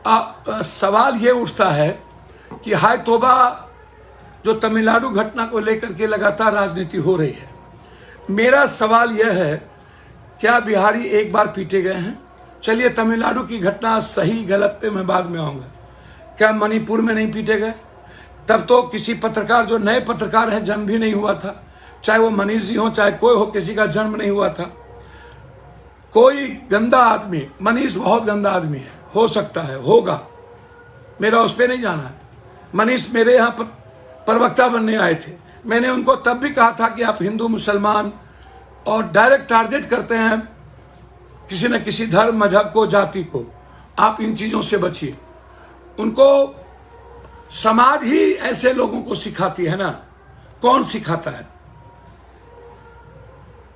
सवाल ये उठता है कि हाय तौबा, जो तमिलनाडु घटना को लेकर के लगातार राजनीति हो रही है। मेरा सवाल यह है, क्या बिहारी एक बार पीटे गए हैं? चलिए तमिलनाडु की घटना सही गलत पे मैं बाद में आऊँगा। क्या मणिपुर में नहीं पीटे गए? तब तो किसी पत्रकार, जो नए पत्रकार हैं, जन्म भी नहीं हुआ था। चाहे वो मनीष जी हो, चाहे कोई हो, किसी का जन्म नहीं हुआ था। कोई गंदा आदमी, मनीष बहुत गंदा आदमी है, हो सकता है, होगा, मेरा उस पर नहीं जाना है। मनीष मेरे यहाँ प्रवक्ता बनने आए थे। मैंने उनको तब भी कहा था कि आप हिंदू मुसलमान और डायरेक्ट टारगेट करते हैं किसी न किसी धर्म, मजहब को, जाति को, आप इन चीज़ों से बचिए। उनको समाज ही ऐसे लोगों को सिखाती है ना। कौन सिखाता है?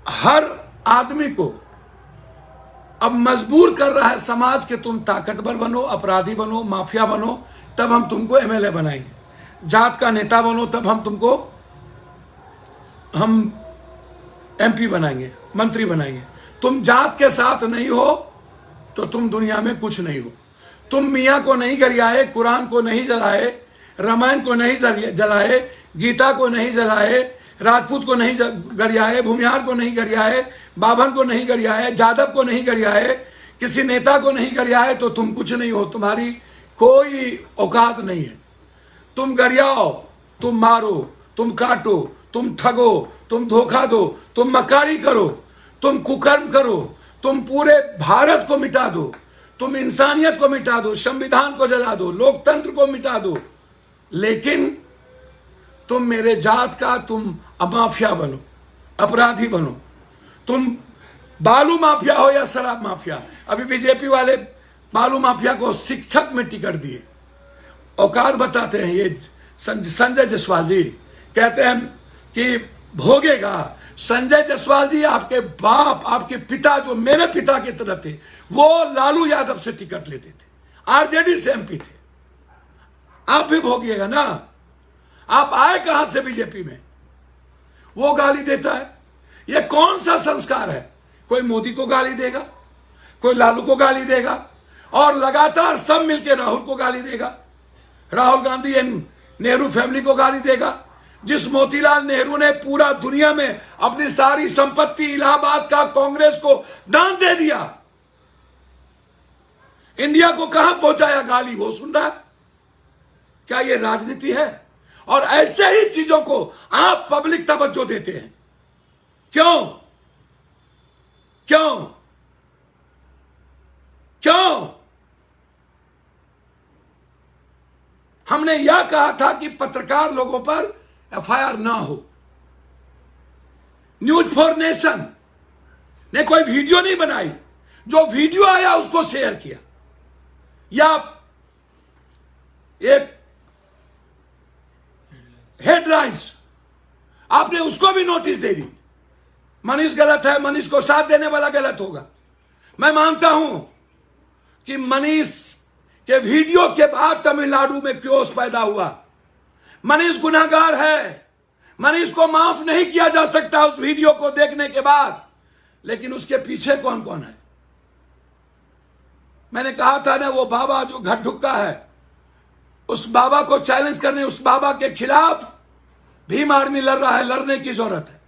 हर आदमी को अब मजबूर कर रहा है समाज के, तुम ताकतवर बनो, अपराधी बनो, माफिया बनो, तब हम तुमको एमएलए बनाएंगे। जात का नेता बनो, तब हम एमपी बनाएंगे, मंत्री बनाएंगे। तुम जात के साथ नहीं हो तो तुम दुनिया में कुछ नहीं हो। तुम मियाँ को नहीं गरियाए, कुरान को नहीं जलाए, रामायण को नहीं जलाए, गीता को नहीं जलाए, राजपूत को नहीं गरियाए, भूमिहार को नहीं गरियाए, बाभन को नहीं गरियाए, जादव को नहीं गरियाए, किसी नेता को नहीं गरियाए तो तुम कुछ नहीं हो। तुम्हारी कोई औकात नहीं है। तुम गरियाओ, तुम मारो, तुम काटो, तुम ठगो, तुम धोखा दो, तुम मक्कारी करो, तुम कुकर्म करो, तुम पूरे भारत को मिटा दो, तुम इंसानियत को मिटा दो, संविधान को जला दो, लोकतंत्र को मिटा दो, लेकिन तुम मेरे जात का तुम माफिया बनो, अपराधी बनो। तुम बालू माफिया हो या शराब माफिया। अभी बीजेपी वाले बालू माफिया को शिक्षक में टिकट दिए। औकात बताते हैं ये संजय जायसवाल जी, कहते हैं कि भोगेगा। संजय जायसवाल जी आपके बाप, आपके पिता, जो मेरे पिता की तरह थे, वो लालू यादव से टिकट लेते थे, आरजेडी से एमपी थे। आप भी भोगिएगा ना। आप आए कहां से बीजेपी में? वो गाली देता है। ये कौन सा संस्कार है? कोई मोदी को गाली देगा, कोई लालू को गाली देगा, और लगातार सब मिलकर राहुल को गाली देगा। राहुल गांधी एंड नेहरू फैमिली को गाली देगा। जिस मोतीलाल नेहरू ने पूरा दुनिया में अपनी सारी संपत्ति इलाहाबाद का कांग्रेस को दान दे दिया, इंडिया को कहां पहुंचाया, गाली वो सुन रहा है। क्या ये राजनीति है? और ऐसे ही चीजों को आप पब्लिक तवज्जो देते हैं। क्यों? क्यों? क्यों? हमने यह कहा था कि पत्रकार लोगों पर एफआईआर ना हो। न्यूज फॉर नेशन ने कोई वीडियो नहीं बनाई, जो वीडियो आया उसको शेयर किया, या एक हेडलाइंस आपने उसको भी नोटिस दे दी। मनीष गलत है, मनीष को साथ देने वाला गलत होगा। मैं मानता हूं कि मनीष के वीडियो के बाद तमिलनाडु में क्योस पैदा हुआ। मनीष गुनाहगार है, मनीष को माफ नहीं किया जा सकता उस वीडियो को देखने के बाद। लेकिन उसके पीछे कौन कौन है? मैंने कहा था ना, वो बाबा जो घर ढुक्का है, उस बाबा को चैलेंज करने, उस बाबा के खिलाफ भीम आर्मी लड़ रहा है, लड़ने की जरूरत है।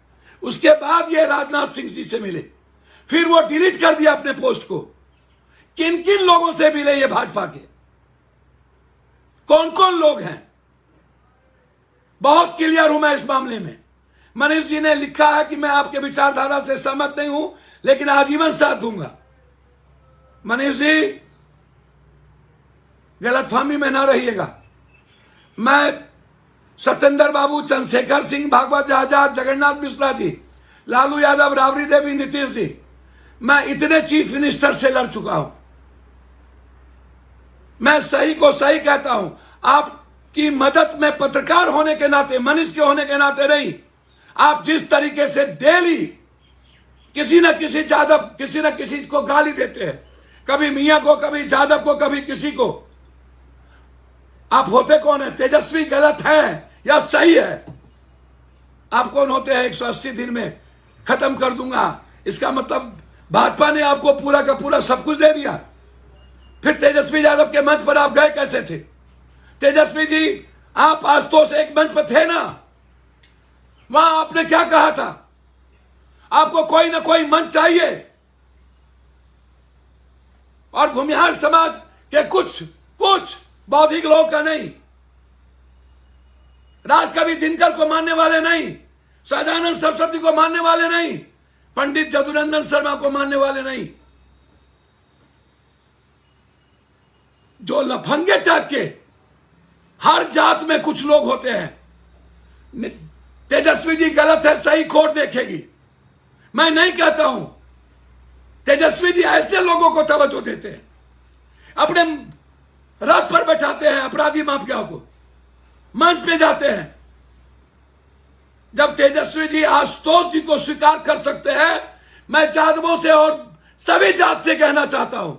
उसके बाद ये राजनाथ सिंह जी से मिले, फिर वो डिलीट कर दिया अपने पोस्ट को। किन किन लोगों से मिले ये भाजपा के? कौन कौन लोग हैं? बहुत क्लियर हूं मैं इस मामले में। मनीष जी ने लिखा है कि मैं आपके विचारधारा से सहमत नहीं हूं, लेकिन आजीवन साथ दूंगा। मनीष जी, गलतफहमी में ना रहिएगा। मैं सत्येंद्र बाबू, चंद्रशेखर सिंह, भागवत आजाद, जगन्नाथ मिश्रा जी, लालू यादव, राबड़ी देवी, नीतीश जी, मैं इतने चीफ मिनिस्टर से लड़ चुका हूं। मैं सही को सही कहता हूं। आपकी मदद में पत्रकार होने के नाते, मनीष के होने के नाते नहीं, आप जिस तरीके से डेली किसी न किसी जादव, किसी न किसी को गाली देते हैं, कभी मियां को, कभी जादव को, कभी किसी को। आप होते कौन है? तेजस्वी गलत है या सही है? आप कौन होते हैं? 180 दिन में खत्म कर दूंगा। इसका मतलब भाजपा ने आपको पूरा का पूरा सब कुछ दे दिया। फिर तेजस्वी यादव के मंच पर आप गए कैसे थे? तेजस्वी जी, आप आशुतोष एक मंच पर थे ना, वहां आपने क्या कहा था? आपको कोई ना कोई मंच चाहिए। और भूमिहार समाज के कुछ बौद्धिक लोग का नहीं, राजकवि दिनकर को मानने वाले नहीं, सहजानंद सरस्वती को मानने वाले नहीं, पंडित जदुनंदन शर्मा को मानने वाले नहीं, जो लफंगे टाइप के हर जात में कुछ लोग होते हैं। तेजस्वी जी गलत है, सही कोर्ट देखेगी। मैं नहीं कहता हूं। तेजस्वी जी ऐसे लोगों को तवज्जो देते हैं, अपने रथ पर बैठाते हैं अपराधी माफिया को, मंच पे जाते हैं। जब तेजस्वी जी आशुतोष जी को स्वीकार कर सकते हैं, मैं यादवों से और सभी जात से कहना चाहता हूं,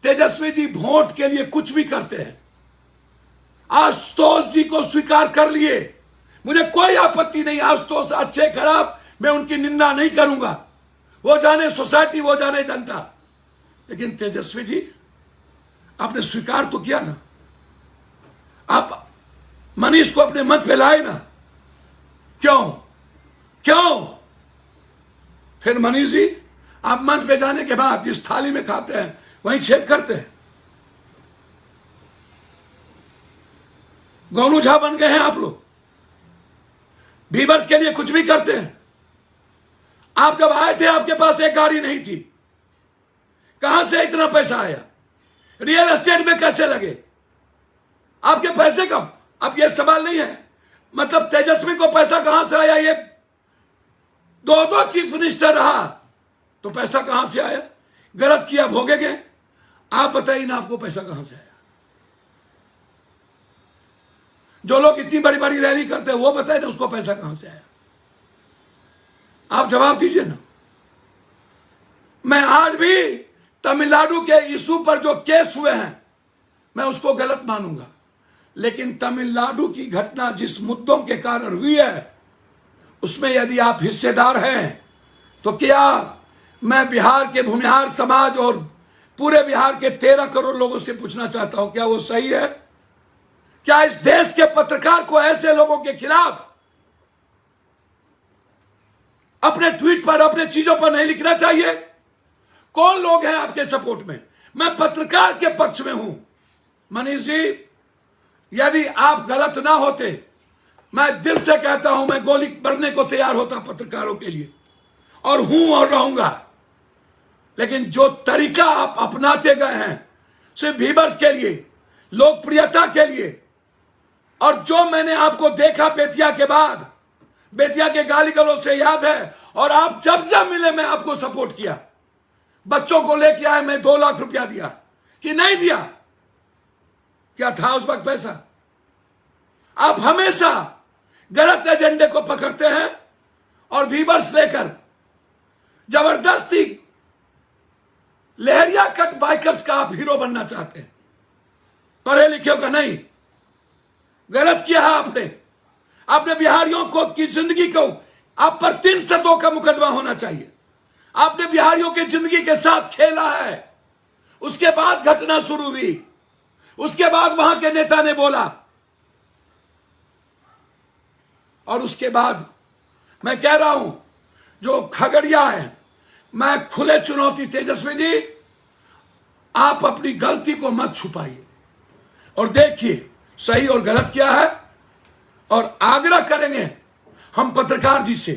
तेजस्वी जी वोट के लिए कुछ भी करते हैं। आशुतोष जी को स्वीकार कर लिए, मुझे कोई आपत्ति नहीं। आशुतोष अच्छे खराब मैं उनकी निंदा नहीं करूंगा, वो जाने सोसाइटी, वो जाने जनता। लेकिन तेजस्वी जी, आपने स्वीकार तो किया ना, आप मनीष को अपने मंच पे लाए ना, क्यों? फिर मनीष जी, आप मंच पे जाने के बाद जिस थाली में खाते हैं वहीं छेद करते हैं। गोनू झा बन गए हैं आप लोग, व्यूअर्स के लिए कुछ भी करते हैं। आप जब आए थे, आपके पास एक गाड़ी नहीं थी, कहां से इतना पैसा आया? रियल एस्टेट में कैसे लगे आपके पैसे? कब? अब यह सवाल नहीं है। मतलब तेजस्वी को पैसा कहां से आया? ये दो चीफ मिनिस्टर रहा तो पैसा कहां से आया? गलत किया, भोगेंगे। आप बताइए ना, आपको पैसा कहां से आया? जो लोग इतनी बड़ी बड़ी रैली करते हैं वो बताए ना, उसको पैसा कहां से आया? आप जवाब दीजिए ना। मैं आज भी तमिलनाडु के इशू पर जो केस हुए हैं, मैं उसको गलत मानूंगा। लेकिन तमिलनाडु की घटना जिस मुद्दों के कारण हुई है, उसमें यदि आप हिस्सेदार हैं, तो क्या मैं बिहार के भूमिहार समाज और पूरे बिहार के 13 करोड़ लोगों से पूछना चाहता हूं, क्या वो सही है? क्या इस देश के पत्रकार को ऐसे लोगों के खिलाफ अपने ट्वीट पर, अपने चीजों पर नहीं लिखना चाहिए? कौन लोग हैं आपके सपोर्ट में? मैं पत्रकार के पक्ष में हूं। मनीष जी, यदि आप गलत ना होते, मैं दिल से कहता हूं, मैं गोली भरने को तैयार होता पत्रकारों के लिए, और हूं और रहूंगा। लेकिन जो तरीका आप अपनाते गए हैं, सिर्फ व्यूअर्स के लिए, लोकप्रियता के लिए, और जो मैंने आपको देखा बेतिया के बाद, बेतिया के गाली गलौज से याद है, और आप जब जब मिले मैं आपको सपोर्ट किया। बच्चों को लेके आए, मैं 2 लाख रुपया दिया कि नहीं दिया? क्या था उस वक्त पैसा? आप हमेशा गलत एजेंडे को पकड़ते हैं और व्यूअर्स लेकर जबरदस्ती लहरिया कट बाइकर्स का आप हीरो बनना चाहते हैं, पढ़े लिखे का नहीं। गलत किया है आपने। आपने बिहारियों को की जिंदगी को, आप पर 302 का मुकदमा होना चाहिए। आपने बिहारियों की जिंदगी के साथ खेला है। उसके बाद घटना शुरू हुई, उसके बाद वहां के नेता ने बोला, और उसके बाद मैं कह रहा हूं, जो खगड़िया है, मैं खुले चुनौती, तेजस्वी जी, आप अपनी गलती को मत छुपाइए और देखिए सही और गलत क्या है। और आग्रह करेंगे हम पत्रकार जी से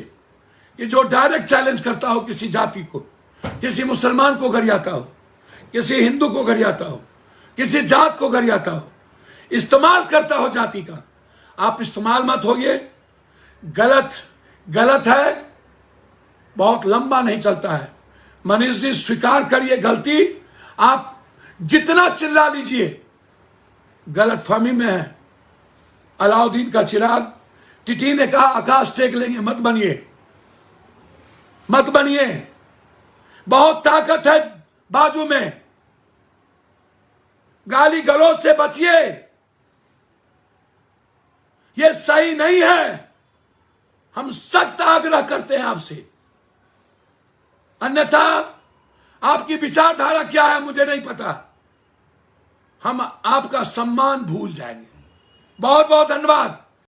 कि जो डायरेक्ट चैलेंज करता हो किसी जाति को, किसी मुसलमान को गरियाता हो, किसी हिंदू को गरियाता हो, किसी जात को गरियाता हो, इस्तेमाल करता हो जाति का, आप इस्तेमाल मत होइए। गलत है, बहुत लंबा नहीं चलता है। मनीष जी, स्वीकार करिए गलती। आप जितना चिल्ला लीजिए, गलतफहमी में है। अलाउद्दीन का चिराग, टिटी ने कहा आकाश टेक लेंगे, मत बनिए। बहुत ताकत है बाजू में, गाली गलौज से बचिए, यह सही नहीं है। हम सख्त आग्रह करते हैं आपसे। अन्यथा आपकी विचारधारा क्या है मुझे नहीं पता, हम आपका सम्मान भूल जाएंगे। बहुत बहुत धन्यवाद।